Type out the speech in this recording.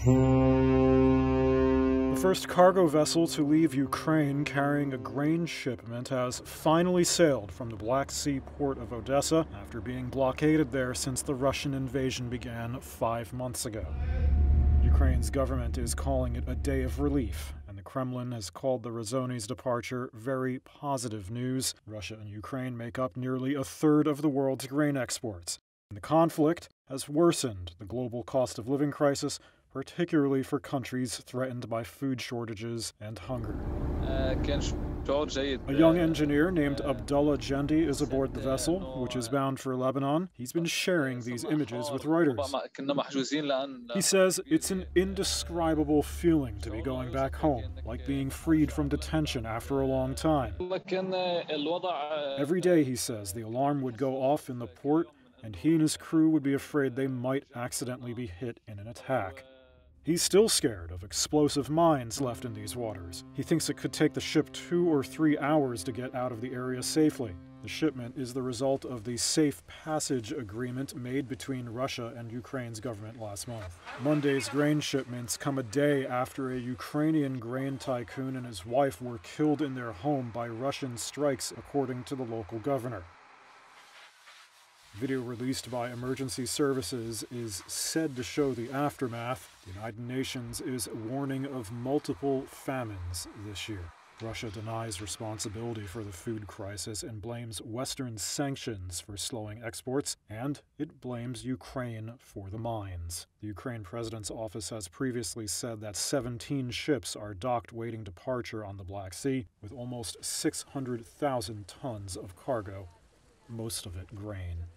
The first cargo vessel to leave Ukraine carrying a grain shipment has finally sailed from the Black Sea port of Odesa after being blockaded there since the Russian invasion began 5 months ago. Ukraine's government is calling it a day of relief, and the Kremlin has called the Razoni's departure very positive news. Russia and Ukraine make up nearly a third of the world's grain exports, and the conflict has worsened the global cost of living crisis, particularly for countries threatened by food shortages and hunger. A young engineer named Abdullah Jendi is aboard the vessel, which is bound for Lebanon. He's been sharing these images with Reuters. He says it's an indescribable feeling to be going back home, like being freed from detention after a long time. Every day, he says, the alarm would go off in the port, and he and his crew would be afraid they might accidentally be hit in an attack. He's still scared of explosive mines left in these waters. He thinks it could take the ship 2 or 3 hours to get out of the area safely. The shipment is the result of the Safe Passage Agreement made between Russia and Ukraine's government last month. Monday's grain shipments come a day after a Ukrainian grain tycoon and his wife were killed in their home by Russian strikes, according to the local governor. Video released by emergency services is said to show the aftermath. The United Nations is warning of multiple famines this year. Russia denies responsibility for the food crisis and blames Western sanctions for slowing exports, and it blames Ukraine for the mines. The Ukraine president's office has previously said that 17 ships are docked waiting departure on the Black Sea, with almost 600,000 tons of cargo, most of it grain.